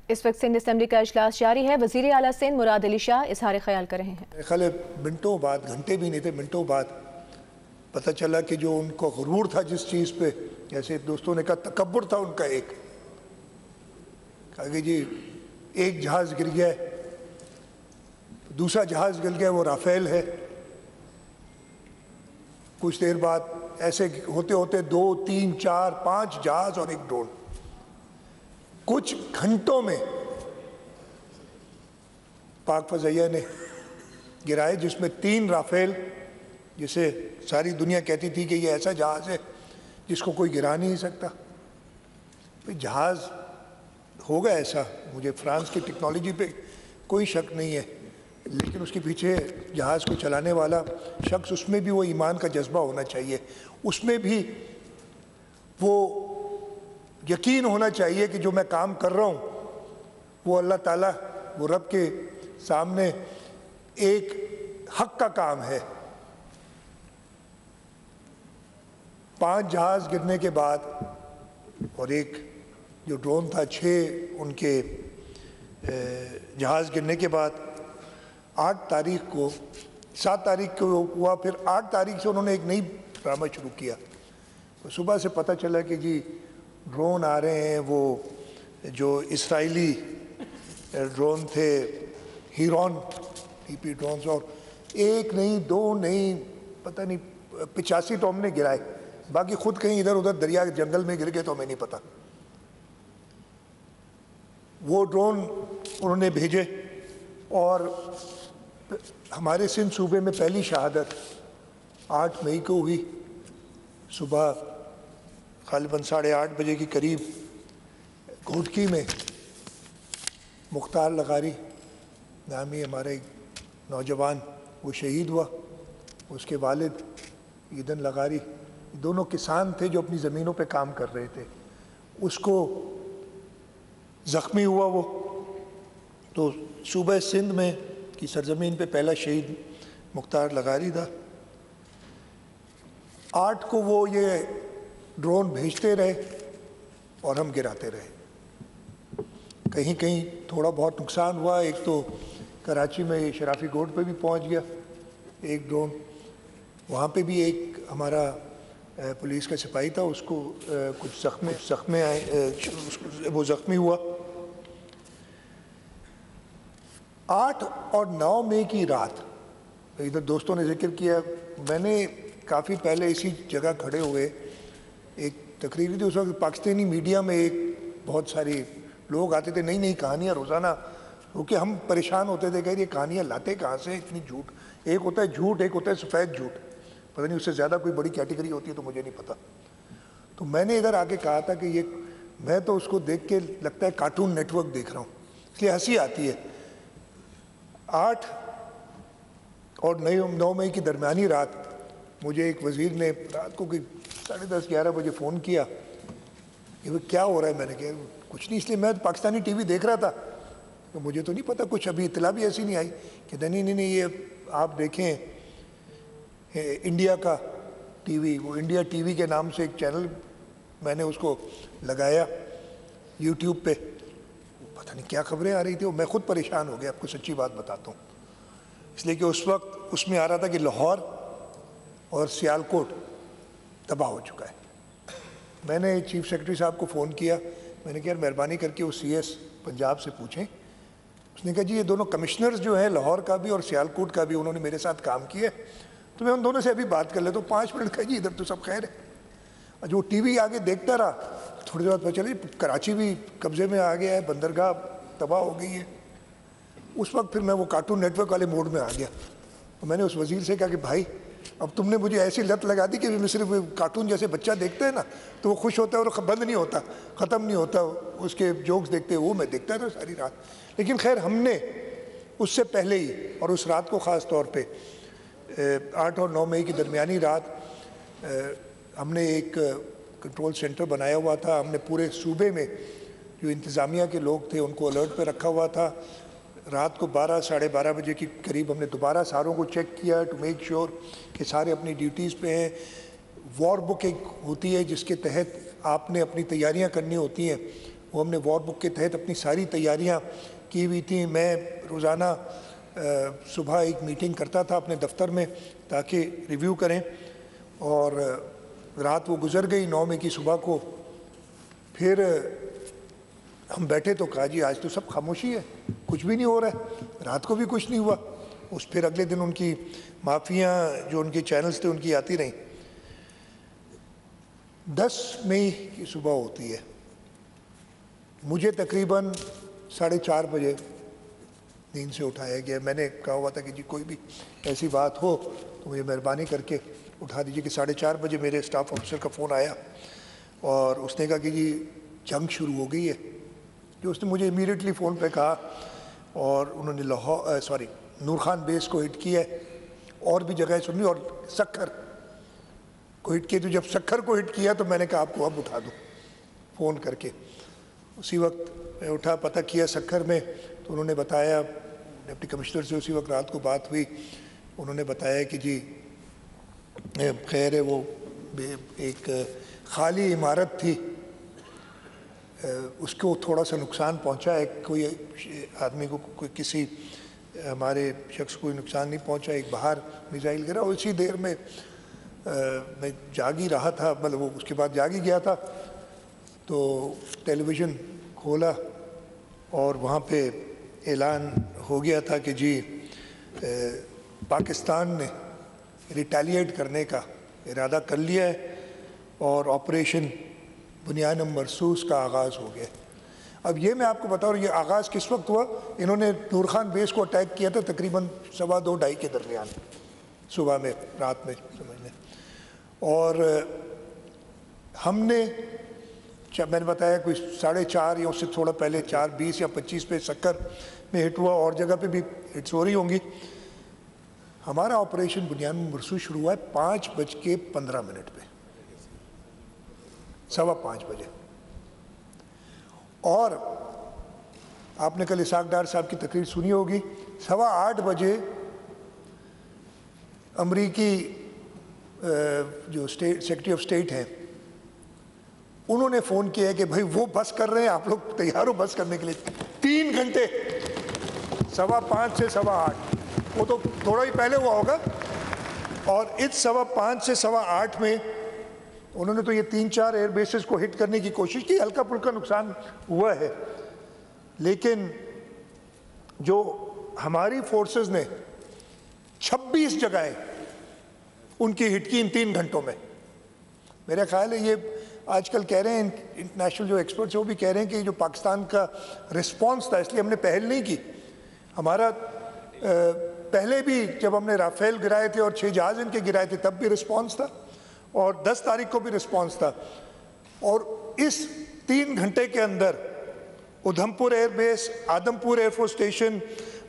اس وقت سندھ اسمبلی کا اجلاس جاری ہے۔ وزیر اعلیٰ سندھ مراد علی شاہ اظہار خیال کر رہے ہیں۔ خیال منٹوں بعد، گھنٹے بھی نہیں تھے، منٹوں بعد پتہ چلا کہ جو ان کو غرور تھا جس چیز پہ، جیسے دوستوں نے کہا تکبر تھا ان کا، کہا کہ جی ایک جہاز گر گیا ہے، دوسرا جہاز گر گیا وہ رافیل ہے۔ کچھ دیر بعد ایسے ہوتے ہوتے 2، 3، 4، 5 جہاز اور ایک ڈرون کچھ گھنٹوں میں پاک فضائیہ نے گرائے، جس میں 3 رافیل، جسے ساری دنیا کہتی تھی کہ یہ ایسا جہاز ہے جس کو کوئی گرا نہیں سکتا۔ جہاز ہوگا ایسا، مجھے فرانس کی ٹیکنالوجی پہ کوئی شک نہیں ہے، لیکن اس کے پیچھے جہاز کو چلانے والا شخص، اس میں بھی وہ ایمان کا جذبہ ہونا چاہیے، اس میں بھی وہ یقین ہونا چاہیے کہ جو میں کام کر رہا ہوں وہ اللہ تعالیٰ، وہ رب کے سامنے ایک حق کا کام ہے۔ 5 جہاز گرنے کے بعد اور ایک جو ڈرون تھا، 6 ان کے جہاز گرنے کے بعد 8 تاریخ کو، 7 تاریخ کو ہوا، پھر 8 تاریخ سے انہوں نے ایک نئی ڈرامہ شروع کیا۔ تو صبح سے پتہ چلا کہ جی ڈرون آ رہے ہیں، وہ جو اسرائیلی ڈرون تھے ہیرون TP ڈرونز، اور 1 نہیں 2 نہیں، پتہ نہیں 85 تو ہم نے گرائے، باقی خود کہیں ادھر ادھر دریا جنگل میں گر گئے تو ہمیں نہیں پتہ۔ وہ ڈرون انہوں نے بھیجے، اور ہمارے سندھ صوبے میں پہلی شہادت 8 مئی کو ہوئی، صبح غالباً 8:30 بجے کے قریب گھوٹکی میں مختار لغاری نامی ہمارا ایک نوجوان وہ شہید ہوا۔ اس کے والد ایدن لغاری، دونوں کسان تھے جو اپنی زمینوں پہ کام کر رہے تھے، اس کو زخمی ہوا وہ، تو صوبہ سندھ میں کی سرزمین پہ پہلا شہید مختار لغاری تھا۔ 8 کو وہ یہ ڈرون بھیجتے رہے اور ہم گراتے رہے۔ کہیں کہیں تھوڑا بہت نقصان ہوا، ایک تو کراچی میں شرافی گوٹ پہ بھی پہنچ گیا ایک ڈرون، وہاں پہ بھی ایک ہمارا پولیس کا سپاہی تھا، اس کو کچھ زخمیں آئے، وہ زخمی ہوا۔ 8 اور 9 مئی کی رات، ادھر دوستوں نے ذکر کیا، میں نے کافی پہلے اسی جگہ کھڑے ہوئے ایک تقریر تھی، اس وقت پاکستانی میڈیا میں ایک بہت ساری لوگ آتے تھے، نئی نئی کہانیاں روزانہ، کیونکہ ہم پریشان ہوتے تھے کہ یہ کہانیاں لاتے کہاں سے اتنی جھوٹ، ایک ہوتا ہے جھوٹ، ایک ہوتا ہے سفید جھوٹ، پتہ نہیں اس سے زیادہ کوئی بڑی کیٹیگری ہوتی ہے تو مجھے نہیں پتہ۔ تو میں نے ادھر آ کے کہا تھا کہ یہ میں تو اس کو دیکھ کے لگتا ہے کارٹون نیٹ ورک دیکھ رہا ہوں، اس لیے ہنسی آتی ہے۔ 8 اور 9 مئی کی درمیانی رات مجھے ایک وزیر نے رات کو 10:30 11 بجے فون کیا کہ وہ کیا ہو رہا ہے، میں نے کہا کچھ نہیں، اس لیے میں پاکستانی ٹی وی دیکھ رہا تھا تو مجھے تو نہیں پتہ، کچھ ابھی اطلاع بھی ایسی نہیں آئی کہ نہیں یہ آپ دیکھیں انڈیا کا ٹی وی، وہ انڈیا ٹی وی کے نام سے ایک چینل میں نے اس کو لگایا یوٹیوب پہ، پتہ نہیں کیا خبریں آ رہی تھی، میں خود پریشان ہو گیا، آپ کو سچی بات بتاتا ہوں، اس لیے کہ اس وقت اس میں آ رہا تھا کہ لاہور اور سیالکوٹ تباہ ہو چکا ہے۔ میں نے چیف سیکرٹری صاحب کو فون کیا، میں نے کہا مہربانی کر کے وہ CS پنجاب سے پوچھیں، اس نے کہا جی یہ دونوں کمشنرز جو ہیں لاہور کا بھی اور سیالکوٹ کا بھی، انہوں نے میرے ساتھ کام کیا ہے، تو میں ان دونوں سے ابھی بات کر لیتا ہوں۔ 5 منٹ کا جی ادھر تو سب خیر ہے، جو ٹی وی آگے دیکھتا رہا، تھوڑی دیر بعد پتہ چلا کراچی بھی قبضے میں آ گیا ہے، بندرگاہ تباہ ہو گئی ہے۔ اس وقت پھر میں وہ کارٹون نیٹ ورک والے موڈ میں آ گیا، تو میں نے اس وزیر سے کہا کہ بھائی اب تم نے مجھے ایسی لت لگا دی کہ میں صرف کارٹون جیسے بچہ دیکھتا ہے نا تو وہ خوش ہوتا ہے اور بند نہیں ہوتا، ختم نہیں ہوتا، اس کے جوکس دیکھتے وہ میں دیکھتا تھا ساری رات۔ لیکن خیر ہم نے اس سے پہلے ہی، اور اس رات کو خاص طور پہ 8 اور 9 مئی کی درمیانی رات، ہم نے ایک کنٹرول سینٹر بنایا ہوا تھا، ہم نے پورے صوبے میں جو انتظامیہ کے لوگ تھے ان کو الرٹ پہ رکھا ہوا تھا۔ رات کو 12 ساڑھے 12 بجے کے قریب ہم نے دوبارہ ساروں کو چیک کیا ٹو میک شیور کہ سارے اپنی ڈیوٹیز پہ ہیں۔ وار بک ایک ہوتی ہے جس کے تحت آپ نے اپنی تیاریاں کرنی ہوتی ہیں، وہ ہم نے وار بک کے تحت اپنی ساری تیاریاں کی ہوئی تھیں. میں روزانہ صبح ایک میٹنگ کرتا تھا اپنے دفتر میں تاکہ ریویو کریں, اور رات وہ گزر گئی 9 مئی کی صبح کو. پھر ہم بیٹھے تو کہا جی آج تو سب خاموشی ہے, کچھ بھی نہیں ہو رہا ہے. رات کو بھی کچھ نہیں ہوا. پھر اگلے دن ان کی معافیاں جو ان کے چینلز تھے ان کی آتی رہیں. 10 مئی کی صبح ہوتی ہے, مجھے تقریباً 4:30 بجے نیند سے اٹھایا گیا. میں نے کہا ہوا تھا کہ جی کوئی بھی ایسی بات ہو تو مجھے مہربانی کر کے اٹھا دیجیے, کہ 4:30 بجے میرے اسٹاف آفیسر کا فون آیا اور اس نے کہا کہ جی جنگ شروع ہو گئی ہے. جو اس نے مجھے امیڈیٹلی فون پہ کہا, اور انہوں نے نور خان بیس کو ہٹ کیا ہے, اور بھی جگہیں سنی, اور سکھر کو ہٹ کیا. تو جب سکھر کو ہٹ کیا تو میں نے کہا آپ کو اب اٹھا دوں فون کر کے. اسی وقت میں اٹھا, پتہ کیا سکھر میں, تو انہوں نے بتایا, ڈپٹی کمشنر سے اسی وقت رات کو بات ہوئی, انہوں نے بتایا کہ جی خیر ہے, وہ ایک خالی عمارت تھی, اس کو تھوڑا سا نقصان پہنچا ہے. کوئی آدمی کو کوئی کسی ہمارے شخص کو کوئی نقصان نہیں پہنچا. ایک باہر میزائل گرا, اور اسی دیر میں میں جاگ ہی رہا تھا, مطلب وہ اس کے بعد جاگ ہی گیا تھا. تو ٹیلی ویژن کھولا اور وہاں پہ اعلان ہو گیا تھا کہ جی پاکستان نے ریٹیلیٹ کرنے کا ارادہ کر لیا ہے, اور آپریشن بنیان مرصوص کا آغاز ہو گیا. اب یہ میں آپ کو بتاؤں, یہ آغاز کس وقت ہوا. انہوں نے نور خان بیس کو اٹیک کیا تھا تقریباً 2:15-2:30 کے درمیان صبح میں, رات میں سمجھ لیں. اور ہم نے میں نے بتایا کوئی 4:30 یا اس سے تھوڑا پہلے 4:20 یا 25 پہ سکر میں ہٹ ہوا, اور جگہ پہ بھی ہٹس ہو رہی ہوں گی. ہمارا آپریشن بنیان مرصوص شروع ہوا ہے 5:15 پہ, 5:15 بجے. اور آپ نے کل اسحاق ڈار صاحب کی تقریر سنی ہوگی. 8:15 بجے امریکی جو سیکرٹری آف اسٹیٹ ہیں انہوں نے فون کیا ہے کہ بھائی وہ بس کر رہے ہیں, آپ لوگ تیار ہو بس کرنے کے لیے. 3 گھنٹے 5:15 سے 8:15, وہ تو تھوڑا ہی پہلے ہوا ہوگا. اور اس 5:15 سے 8:15 میں انہوں نے تو یہ 3-4 ایئر بیسز کو ہٹ کرنے کی کوشش کی. ہلکا پھلکا نقصان ہوا ہے, لیکن جو ہماری فورسز نے 26 جگہیں ان کی ہٹ کی ان 3 گھنٹوں میں. میرا خیال ہے یہ آج کل کہہ رہے ہیں انٹرنیشنل جو ایکسپرٹس ہیں وہ بھی کہہ رہے ہیں کہ جو پاکستان کا رسپانس تھا, اس لیے ہم نے پہل نہیں کی. ہمارا پہلے بھی جب ہم نے رافیل گرائے تھے اور 6 جہاز ان کے گرائے تھے تب بھی رسپانس تھا, اور 10 تاریخ کو بھی رسپانس تھا. اور اس 3 گھنٹے کے اندر Udhampur air base, Adampur air force station,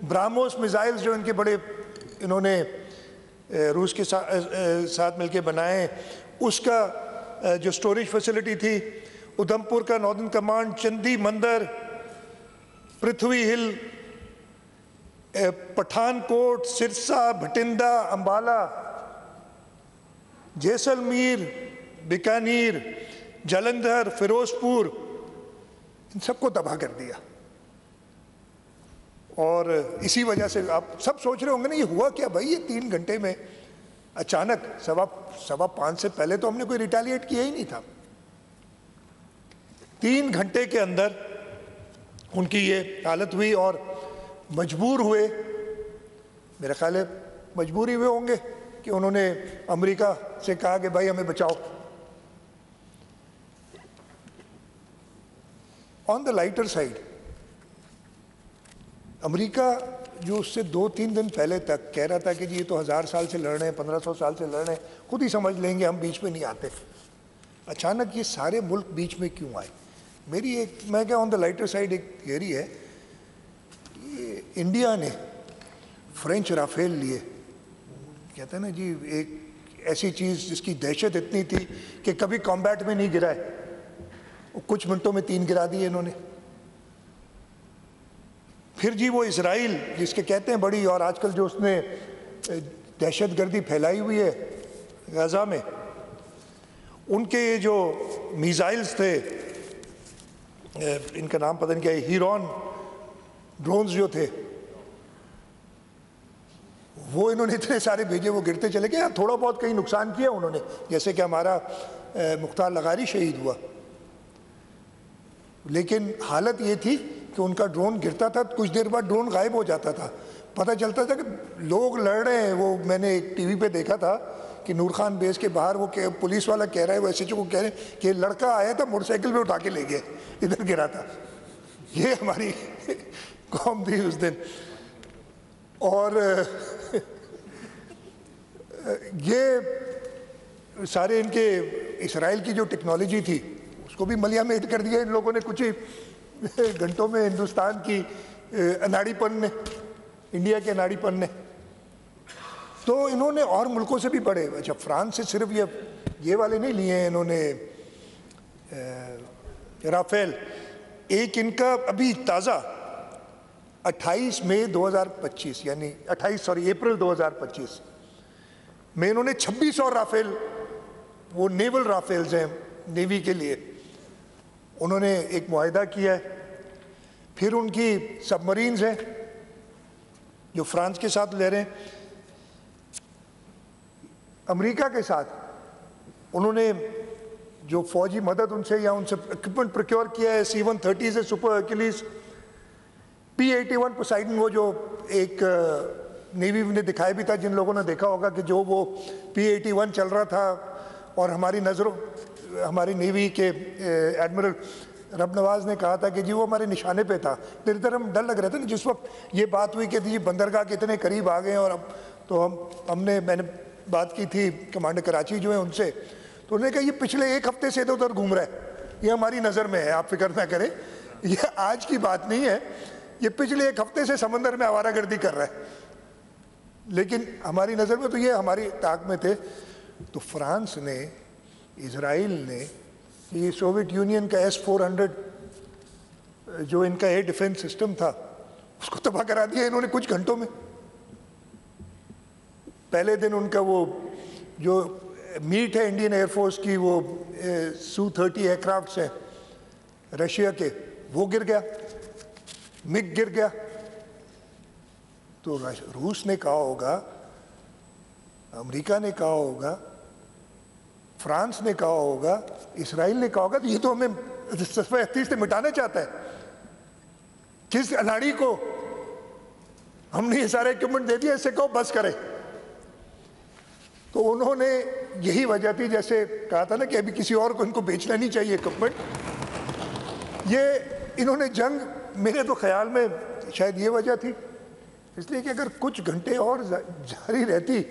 BrahMos missiles جو ان کے بڑے انہوں نے روس کے ساتھ مل کے بنائے, اس کا جو سٹوریج فیسلٹی تھی, ادھمپور کا ناردرن کمانڈ, چندی مندر, پرتھوی ہل, پٹھان کوٹ, سرسا, بھٹنڈا, امبالہ, جیسلمیر, بیکانیر, جلندھر, فیروز پور, ان سب کو تباہ کر دیا. اور اسی وجہ سے آپ سب سوچ رہے ہوں گے نا یہ ہوا کیا بھائی, یہ 3 گھنٹے میں اچانک 5:15 سے پہلے تو ہم نے کوئی ریٹیلیٹ کیا ہی نہیں تھا. 3 گھنٹے کے اندر ان کی یہ حالت ہوئی, اور مجبور ہوئے, میرا خیال ہے مجبوری ہوئے ہوں گے کہ انہوں نے امریکہ سے کہا کہ بھائی ہمیں بچاؤ. آن دا لائٹر سائڈ, امریکہ جو اس سے 2-3 دن پہلے تک کہہ رہا تھا کہ جی یہ تو 1000 سال سے لڑ رہے ہیں, 1500 سال سے لڑ رہے ہیں, خود ہی سمجھ لیں گے, ہم بیچ میں نہیں آتے. اچانک یہ سارے ملک بیچ میں کیوں آئے؟ میری میں کہا آن دا لائٹر سائڈ ایک تھیوری ہے, انڈیا نے فرینچ رافیل لیے, کہتے ہیں نا جی ایک ایسی چیز جس کی دہشت اتنی تھی کہ کبھی کمبیٹ میں نہیں گرا ہے, کچھ منٹوں میں 3 گرا دیے انہوں نے. پھر جی وہ اسرائیل جس کے کہتے ہیں بڑی, اور آج کل جو اس نے دہشت گردی پھیلائی ہوئی ہے غزہ میں, ان کے جو میزائلز تھے ان کا نام پتہ نہیں کیا ہے، ہیرون ڈرونز جو تھے وہ انہوں نے اتنے سارے بھیجے، وہ گرتے چلے گئے. تھوڑا بہت کہیں نقصان کیا انہوں نے، جیسے کہ ہمارا مختار لغاری شہید ہوا، لیکن حالت یہ تھی کہ ان کا ڈرون گرتا تھا، کچھ دیر بعد ڈرون غائب ہو جاتا تھا. پتہ چلتا تھا کہ لوگ لڑ رہے ہیں. وہ میں نے ایک ٹی وی پہ دیکھا تھا کہ نور خان بیس کے باہر وہ پولیس والا کہہ رہا ہے، وہ ایس ایچ او کو کہہ رہے ہیں کہ لڑکا آیا تھا موٹر سائیکل پہ اٹھا کے لے گئے، ادھر گرا تھا. یہ ہماری قوم تھی اس دن. اور یہ سارے ان کے اسرائیل کی جو ٹیکنالوجی تھی اس کو بھی ملیا میں کر دیا ان لوگوں نے کچھ ہی گھنٹوں میں. ہندوستان کی اناڑی پن نے، انڈیا کے اناڑی پن نے. تو انہوں نے اور ملکوں سے بھی پڑھے. اچھا، فرانس سے صرف یہ والے نہیں لیے ہیں انہوں نے رافیل. ایک ان کا ابھی تازہ 28 مئی 2025 یعنی اپریل 2025 میں انہوں نے 2600 رافیل، وہ نیول رافیلز ہیں نیوی کے لیے، انہوں نے ایک معاہدہ کیا ہے. پھر ان کی سب مرینز ہیں جو فرانس کے ساتھ لے رہے ہیں. امریکہ کے ساتھ انہوں نے جو فوجی مدد ان سے یا ان سے اکوپمنٹ پروکیور کیا ہے، C-130 ہے، سپر ہرکیولیز، P-81 پوسائیڈن، وہ جو ایک نیوی نے دکھایا بھی تھا، جن لوگوں نے دیکھا ہوگا کہ جو وہ P-81 چل رہا تھا اور ہماری نیوی کے ایڈمرل رب نواز نے کہا تھا کہ جی وہ ہمارے نشانے پہ تھا. پھر طرح ڈر لگ رہا تھا نا جس وقت یہ بات ہوئی کہ جی بندرگاہ کے اتنے قریب آ گئے ہیں. اور اب تو میں نے بات کی تھی کمانڈر کراچی جو ہیں ان سے، تو انہوں نے کہا یہ پچھلے ایک ہفتے سے ادھر ادھر گھوم رہا ہے، یہ ہماری نظر میں ہے، آپ فکر نہ کریں، یہ آج کی بات نہیں ہے، یہ پچھلے ایک ہفتے سے سمندر میں آوارہ گردی کر رہا ہے، لیکن ہماری نظر میں تو یہ ہماری طاق میں تھے. تو فرانس نے، اسرائیل نے، یہ سوویت یونین کا S-400 جو ان کا ایئر ڈیفنس سسٹم تھا اس کو تباہ کرا دیا انہوں نے کچھ گھنٹوں میں. پہلے دن ان کا وہ جو میٹ ہے انڈین ایئر فورس کی، وہ Su-30 ایئر کرافٹس ہیں رشیا کے، وہ گر گیا، مگ گر گیا. تو روس نے کہا ہوگا، امریکہ نے کہا ہوگا، فرانس نے کہا ہوگا، اسرائیل نے کہا ہوگا، تو یہ تو ہمیں صفحہ 38 سے مٹانا چاہتا ہے. کس اناڑی کو ہم نے یہ سارے اکوپمنٹ دے دیا، اس سے کہو بس کرے. تو انہوں نے یہی وجہ تھی، جیسے کہا تھا نا کہ ابھی کسی اور کو ان کو بیچنا نہیں چاہیے اکوپمنٹ. یہ انہوں نے جنگ، میرے تو خیال میں شاید یہ وجہ تھی، اس لیے کہ اگر کچھ گھنٹے اور جاری رہتی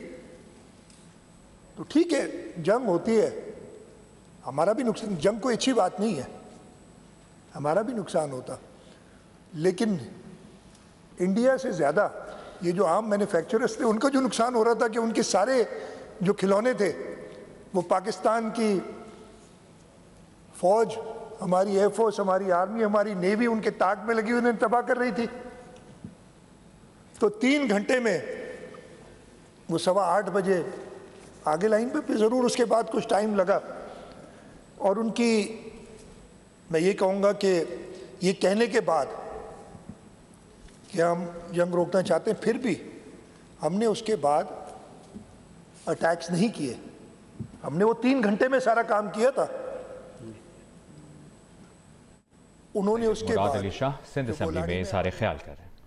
تو ٹھیک ہے، جنگ ہوتی ہے، ہمارا بھی نقصان، جنگ کوئی اچھی بات نہیں ہے، ہمارا بھی نقصان ہوتا، لیکن انڈیا سے زیادہ یہ جو عام مینوفیکچررز تھے ان کا جو نقصان ہو رہا تھا کہ ان کے سارے جو کھلونے تھے وہ پاکستان کی فوج، ہماری ایئر فورس، ہماری آرمی، ہماری نیوی ان کے طاق میں لگی ہوئی انہیں تباہ کر رہی تھی. تو 3 گھنٹے میں وہ 8:15 بجے آگے لائن پہ ضرور اس کے بعد کچھ ٹائم لگا. اور ان کی، میں یہ کہوں گا کہ یہ کہنے کے بعد کہ ہم جنگ روکنا چاہتے ہیں، پھر بھی ہم نے اس کے بعد اٹیکس نہیں کیے. ہم نے وہ 3 گھنٹے میں سارا کام کیا تھا. انہوں نے اس کے بعد مراد علی شاہ سندھ اسمبلی میں اظہار خیال کر رہے ہیں.